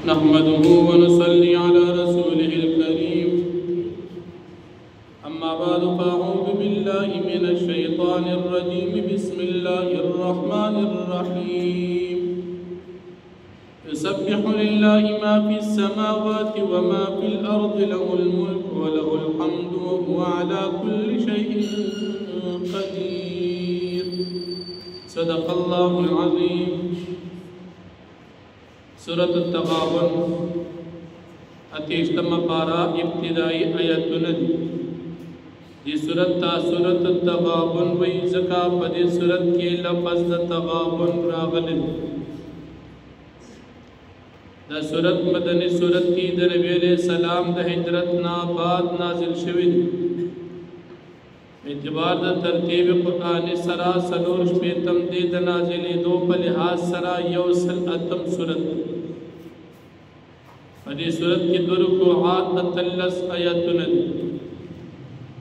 نحمده ونصلي على رسوله الكريم أما بعد فأعوذ بالله من الشيطان الرجيم بسم الله الرحمن الرحيم يسبح لله ما في السماوات وما في الأرض له الملك وله الحمد وهو على كل شيء قدير صدق الله العظيم سورة التغابن اتیشتم پارا ابتدائی آیتون دی سورت التغابن وی زکا پدی سورت کی لفظ تغابن راغلن دا سورت مدنی سورت کی در نبی علیہ السلام دا ہجرتنا بعد نازل شوید اعتبار دا ترتیب قرآن سرا سلور شپیتم دی دا نازلی دو پلحاظ سرا یوسل اتم سورت دی سورت کی دو رکوعات تتلس آیتون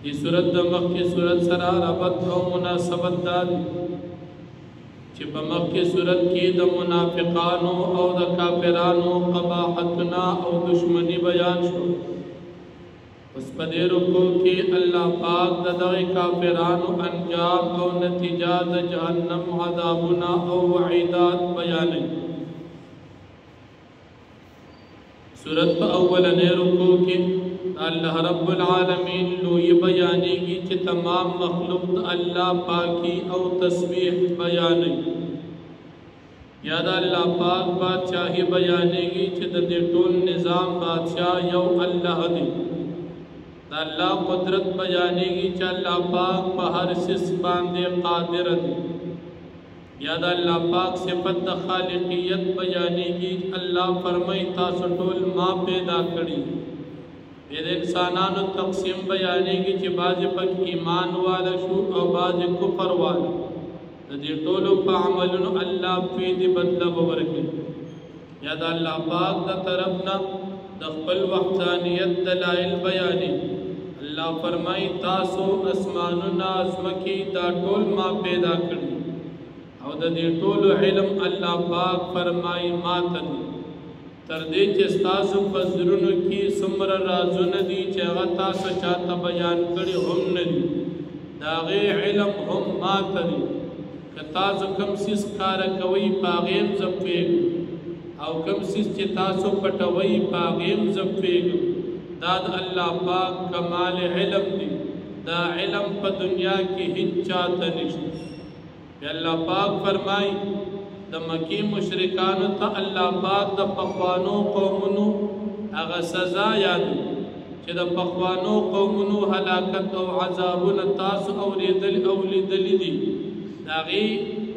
دی سورت دا مخی سورت سرا ربط او مناسبت داد چی پا مخی سورت کی دا منافقانو او دا کافرانو قباحتنا او دشمنی بیان شو اس پا دے رکو کی اللہ پاک دا دا کافرانو انجام او نتیجہ دا جہنم عذابنا او وعیدات بیانے سورت پا اولنے رکو کی اللہ رب العالمین لوی بیانی کی چی تمام مخلوق اللہ پاکی او تسبیح بیانی یاد اللہ پاک بادشاہی بیانی کی چی دی طول نظام بادشاہ یو اللہ دی دا اللہ قدرت بیانی کی چی اللہ پاک پا ہر سس باندے قادر دی یاد اللہ پاک صفت خالقیت بیانی کی اللہ فرمائی تاسو ټول ما پیدا کری یہ انسانانو تقسیم بیانی کی چی باز پک ایمان والا شو او باز کفر والا دی ټولو پا عملنو اللہ فید بدل بورکی یاد اللہ پاک دا طرفنا دخل وحدانیت دلائل بیانی اللہ فرمائی تاسو اسمانونا ازمکی دا ټول ما پیدا کری او دا دی طول علم اللہ پاک فرمائی ماتن تردی چی ستاسو پزرونو کی سمر رازو ندی چی غطا سچاتا بیان کری ہم ندی داغی علم ہم ماتنی کتاسو کم سیس کارکوی پاغیم زفیگو او کم سیس چی تاسو پٹوی پاغیم زفیگو داد اللہ پاک کمال علم دی دا علم پا دنیا کی ہچاتا نشت اللہ پاک فرمائی دا مکی مشرکانو تا اللہ پاک دا پخوانو قومنو اغا سزا یادو چی دا پخوانو قومنو حلاکت او عذابون تاسو اولی دلی دی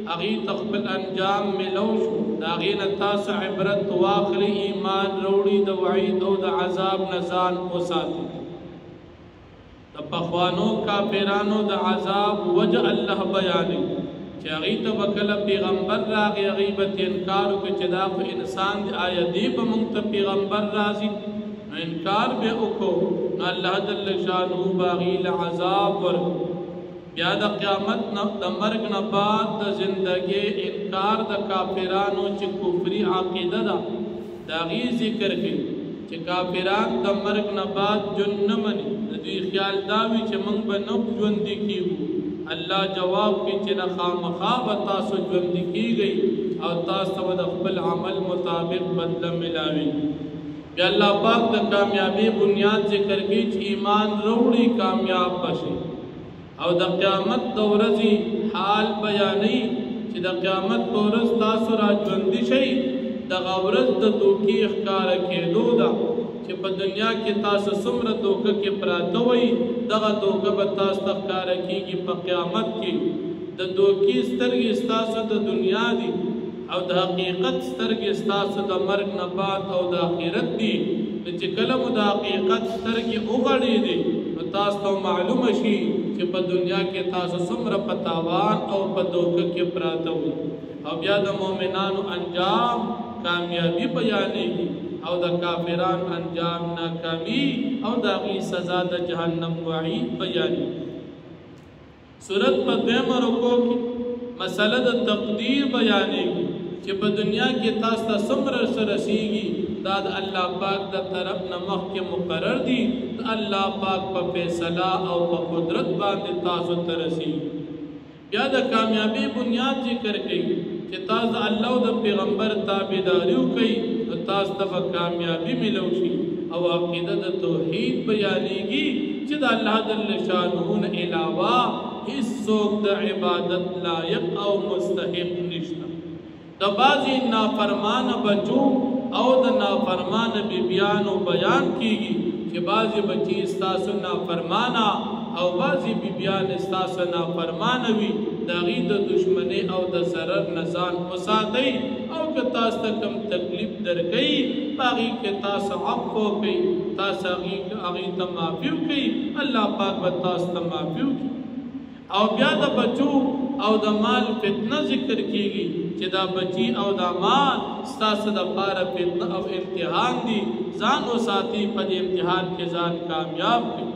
اغی تقبل انجام ملوشو دا اغی نتاس عبرت واخلی ایمان روڑی دا وعید او دا عذاب نزان اوساتی دا پخوانو کافرانو دا عذاب وجہ اللہ بیانی چی اغیط بکل پیغمبر راغی اغیبت انکارو که چی دا خو انسان دی آیا دی پا منگتا پیغمبر رازی نو انکار بے اکو نو اللہ جل شانو باغیل عذاب ورکو بیا دا قیامت دا مرگ نباد دا زندگی انکار دا کافرانو چی کفری عقیدہ دا دا غی ذکر کی چی کافران دا مرگ نباد جن نمانی دا دوی خیال داوی چی منگ بنب جوندی کیو اللہ جواب کی چنا خامخواب تاسو جوندی کی گئی اور تاسو دا خپل عمل مطابق بدلہ ملاوی بیا اللہ پاک دا کامیابی بنیاد ذکر کی چھ ایمان روڑی کامیاب بشی اور دا قیامت دورزی حال بیانی چھ دا قیامت دورز تاسو را جوندی شئی دا غورز دا دوکی اخکار کے دو دا چھ پا دنیا کی تاسو سمر دوکا کی پراتوئی دغا دوکا بتاس تخکار کی گی پا قیامت کی دا دوکی سترگی استاسو دا دنیا دی او دا حقیقت سترگی استاسو دا مرگ نبات او دا آخرت دی چھ کلم دا حقیقت سترگی اغڑی دی تاس تو معلوم شی چھ پا دنیا کی تاسو سمر پتاوان او پا دوکا کی پراتوئی او بیا دا مومنانو انجام کامیابی بیانے گی او دا کافران انجام ناکامی او دا غی سزا دا جہنم وعید بیانی سورت پا دویم رکو کی مسئلہ دا تقدیر بیانے گی چې په دنیا کې تاسو ته څومره رسیږي دا د الله پاک د طرف نه مخکې مقرر دي د الله پاک په فیصله او په قدرت باندې تاسو ته رسیږي بیا د کامیابی بنیاد ذکر کوي چې تاسو الله او د پیغمبر تابعداري وکړئ نو تاسو ته کامیابی ملو شي او عقیده د توحید بیانېږي چې د الله جل شانه نه علاوه هیڅوک د عبادت لایق او مستحق نشته د بعضی نافرمانه بچو او د نافرمانه بیبیانو بیان کیږي چې بعضی بچی استاسو نافرمانه او بعضی بیبیان استاسو نافرمانه وي د هغې د دشمنۍ او د ضرر نه ځان وساتئ او که تاسو ته کوم تکلیف درکوي په هغې کې تاسو عفو وکئ تاسو هغې ته معافي وکئ الله پاک به تاسو ته معافي وکړي او بیا د بچو او د مال فتنه ذکر کیږي چې دا بچی او دا مال ستاسو دپاره فتنه او امتحان دي ځان وساتئ په دې امتحان کې ځان کامیاب کړئ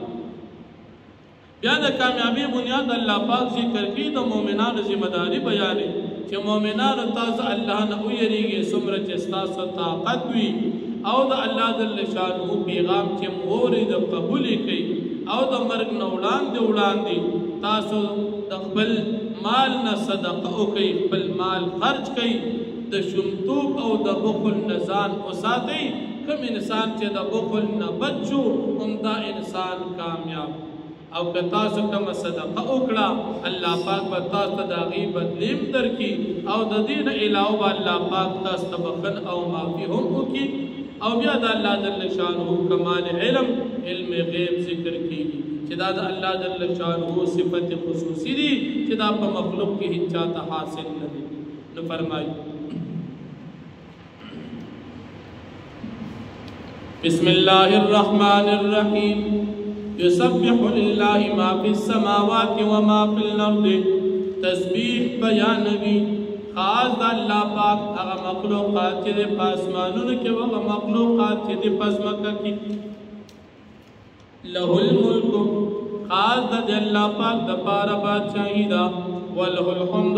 بیا د کامیابی بنیاد الله پاک ذکر کړي د مؤمنانو ذمہ داری بیانوي چې مؤمنانو تاسو الله نه ویریږئ څومره چې ستاسو طاقت وي او د الله جل شانه پیغام چې مورې د قبول کړي او د مرګ نه وړاندې تاسو د خپل مال نه صدقه وکړئ خپل مال خرج کړئ د شومتوب او د بخل نه ځان وساتئ کوم انسان چې د بخل نه بچ شو همدا انسان کامیاب او که تاسو کوم صدقه وکړه الله پاک به تاسو ته د هغې بدلیم درکړي او د دې نه علاوه به الله پاک تاسو ته بخښن او معافي هم وکړي او بیا د الله جل شانه کمال علم غیب ذکر کیږي چې دا د الله جل شانه صفت خصوصي دي چې دا په مخلوق کې هیڅ چاته حاصل نه دي نو فرمایي بسم الله الرحمن الرحیم يسبح لله ما في السماوات وما في الارض تسبیح بیانوي خاص د الله پاک هغه مخلوقات چې په اسمانونو کې او هغه مخلوقات چې په ځمکه کې له الملک خاص د الله پاک د پاره بادشاہي دا وله الحمد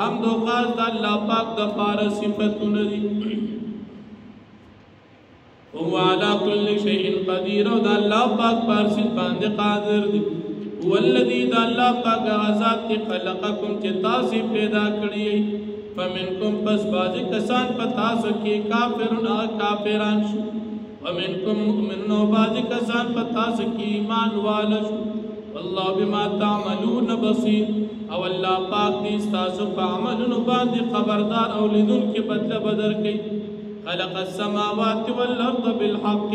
حمد خاص د الله پاک د پاره صفاتونه دي هو على كل شيء قدير او د الله پاک پر څه باندې قادر دي هو الذي د الله پاک ذات خلقکم چې تاسو پیدا کړی فمنکم پس بعض کسان پتاسو کې کافران شو ومنکم مؤمنون بعض کسان پتاسو کې ایمان والا شو والله بما تعملون بصیر او الله پاک دې تاسو په عملونو باندې خبردار او لیدونکي بدله بدر کوي خلق السماوات والارض بالحق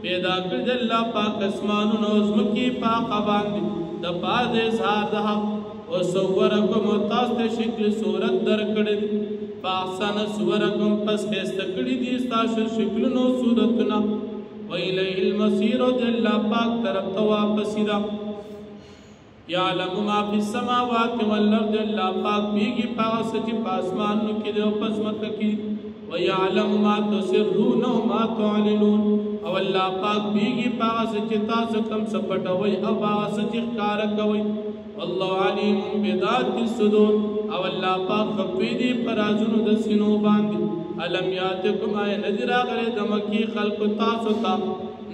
پیدا کړ الله پاک اسمانونو او زمکي پاک باندې د پاد اظهار د حق او صورکم تاسو ته شکل صورت درکړي پاسن صورکم پس خسته کړي دي تاسو شکلونو صورتونه ویلیه المصیر او د الله پاک طرف ته واپس را یعلم ما فی السماوات والارض الله پاک بیگی پاس چې پاسمانو کې او پس مکه کې ويعلم ما تسرون وما تعلنون او الله پاک بیگی پاس چې تاسو کوم سپټوي او پاس چې ښکار کوي والله علیم بذات الصدور او الله پاک خپې دي پرازونو د سینو باندې الم یاتکم ای نذیر غره د مکی خلق تاسو ته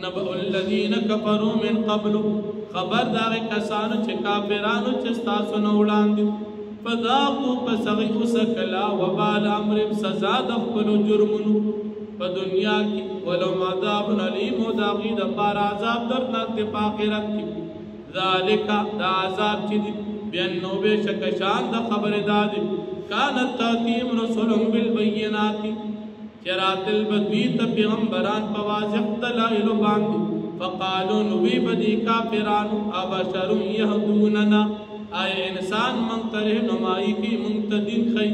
نبأ الذین کفروا من قبل خبر دار کسانو چې کافرانو چې تاسو نه وړاندې فذاقوا پسغی اسکلا وبال امر سزا د خپل جرمونو په دنیا کې ولو عذاب علیم او داغي د پار عذاب درناک په آخرت کې ذالک دا عذاب چې بیانو به شک شان د خبر داد کانت تاتیم رسول بالبینات چرات البدوی ته پیغمبران په واضح دلایل باندې فقالوا نبی بدی کافرانو ابشر یهدوننا آیا انسان منتره نمائی کی منتدین خی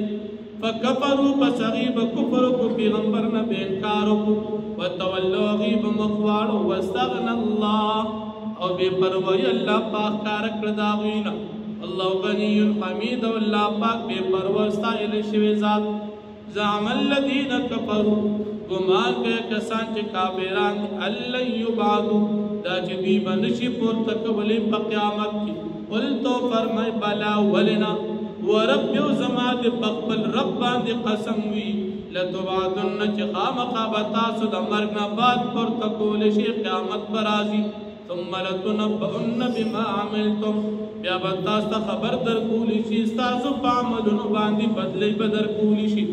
فکفروا پسغیب کفر کو پیغمبر نہ بے انکارو کو وتولوا غیب مخوارو واستغنى الله او بے پروايي الله پاک کار کړ دا وینا الله غنی حمید او الله پاک بے پروا استایل شوی ذات زعم الذين كفروا گمان کے کسان چې کافران الله یبعثوا دا چې دی بنشي پورته کولې په قیامت کې قل تو فرمای بلا ولنا ورب یو زما د خپل رب باندې قسم وي لتبعثن چې خامخا به تاسو د مرګ نه بعد پورته کولی شي قیامت به راځي ثم لتنبؤن بما عملتم بیا به تاسو ته خبر درکولی شي ستاسو په عملونو باندې بدلی به درکولی شي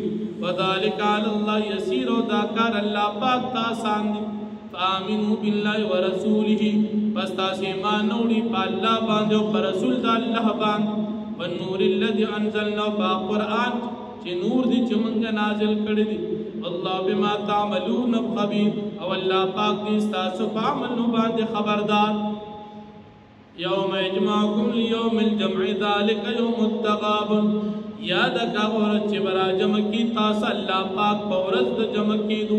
وذلک علی الله یسیر او دا کار الله پاک ته آسان دی فآمنوا بالله ورسوله پس تاسو ایمان وړئ په الله باندې او په رسول د الله باندې والنور الذي انزلنا قرآن چې نور دی چې موږ نازل کړی دی الله بما تعملون خبير او الله پاک دې تاسو په عملونو باندې خبردار یوم یجمعکم لیوم الجمع ذلك یوم التغابن یاد کا ورځ چې برا جمع کی تاسو الله پاک په ورځ د جمع کیدو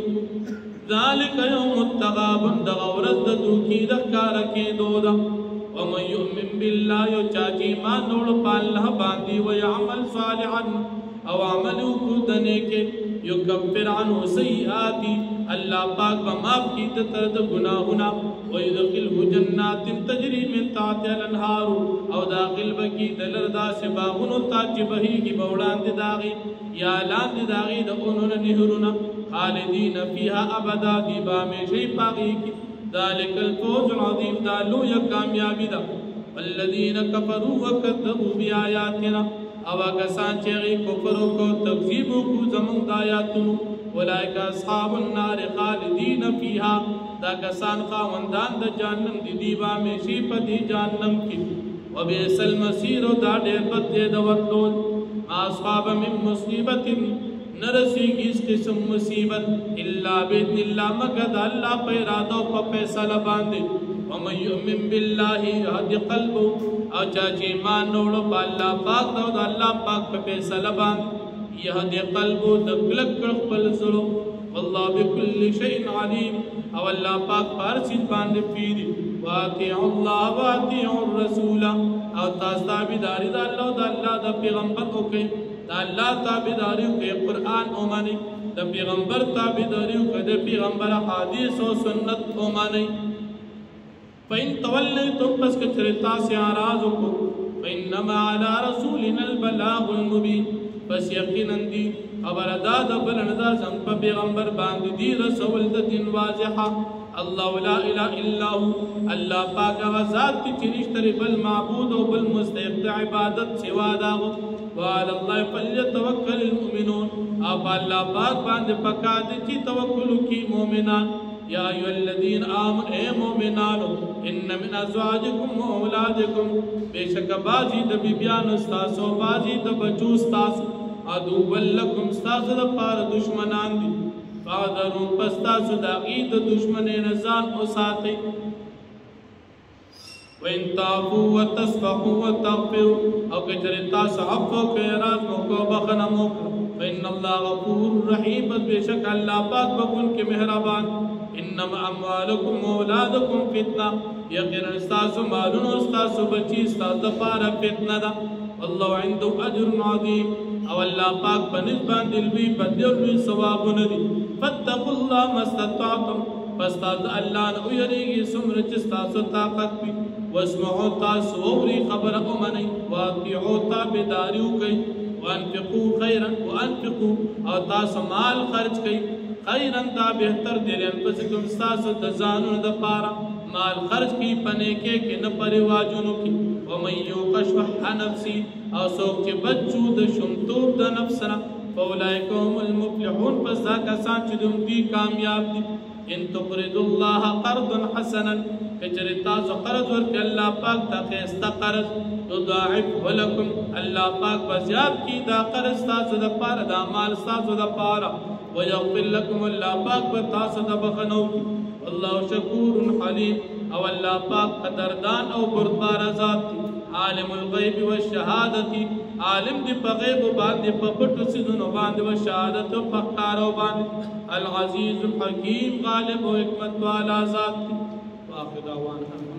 ذلك یوم التغابن د ورځ د دوکي د کار کېدو ده ومن يؤمن بالله یو چا چې ایمان وړ په الله باندې ويعمل صالحا او عمل کو دنے کے یکفر عنه سیئات اللہ پاک بماف کی تر گناہنا ویدخلہ جنات تجری من تحتها الانہار او داخل بکی دلردا سے باغونو تاچ بہی کی بوڑان دی داغی یا لان دی داغی دا انہوں نہرنا خالدین فیہا ابدا دی بامیشی پاگی کی ذالک الفوز العظیم دالو یا کامیابی دا والذین کفروا وکذبوا بآیاتنا او کسان چې غي کفر کو تکذیب کو زمون د آیاتونو اولئک اصحاب النار خالدین فیها دا کسان خاوندان د جهنم دی دیوا میشي په دی جهنم کې وبئس المصير دا ډېر بد دی د ورتول اصحاب من مصیبت نرسیږي اس قسم مصیبت الا باذن الله مگر الله په اراده او په فیصله باندې ومن يؤمن بالله يهدي قلبه او چا چې ایمان وروړو په الله پاک دا د الله پاک په فیصله باندې يهدي قلبه د کلک خپل زړه والله بكل شيء عليم او الله پاک پر څه باندې پیری واطيعوا الله واطيعوا الرسول او تاسو تابعداري د الله او د الله د پیغمبر وکړئ د الله تابعداري وکړئ قران اومنئ د پیغمبر تابعداري وکړئ د پیغمبر حدیث او سنت اومنئ فإن توليتم پس کچرتا سے آراز کو فإنما على رسولنا البلاغ المبين پس یقینا دی خبر ادا د بلندا زم په پیغمبر باندې دی رسول د دین واضحه الله لا اله الا هو الله پاک ذات چې نشته بل معبود او بل مستحق د عبادت سوا دا وعلى الله فليتوكل المؤمنون او الله پاک باندې پکا دي چې توکل کی مؤمنان یا ایها الذین آمنوا اے مومنانو ان من ازواجکم و اولادکم بیشک بازی د بیبیان استاسو بازی د بچو استاسو ادو ولکم استاسو د پار دشمنان دي فادرون پستاسو د عقید دشمنه نزان او ساتي وان تعفوا وتصفحوا وتغفروا او کچرتا صحفو خیرات کو بخنمو فإن الله غفور رحیم بیشک اللہ پاک بکن کے مہربان انما اموالکم اولادکم فتنہ یقینا استاسو مالون استاسو بچی استاس دپارا فتنہ دا والله عنده اجر عظیم او اللہ پاک بنسبان دلوی بدلوی ثواب ندی فاتقوا الله ما استطعتم فاستاذ اللہ نو یریگی سمر چستاسو طاقت بھی واسمعوا تاسو وری خبر امنی واطیعوا تابداریو کئی وانفقوا خیرا وانفقوا او تاسو مال خرچ کئی خیرا دا بہتر دل انفسکم ستاسو دزانو دا پارا مال خرچ کی پنیکے کے نپریواجونو کی ومن یوق شح نفسی او سوک چی بچو دا شمتوب دا نفسنا فاولائکهم المفلحون پس دا کسان چی دم دی کامیاب دی ان تقرض اللہ قرض حسنا کچری تاسو قرض ورکی اللہ پاک تا خیستا قرض تضاعف ولکم اللہ پاک بزیاد کی دا قرض تاسو دا پارا دا مال تاسو دا پارا ویغفر لکم اللہ پاک بتاسو دا بخنو کی اللہ شکور حلیم او اللہ پاک قدردان او بردبار ذات عالم الغیب والشہادتی عالم دی پا غیب باندی پا پٹو سیدنو باندی والشہادت پا خارو باندی العزیز الحکیم غالب و حکمت والا ذات واخر دعوانا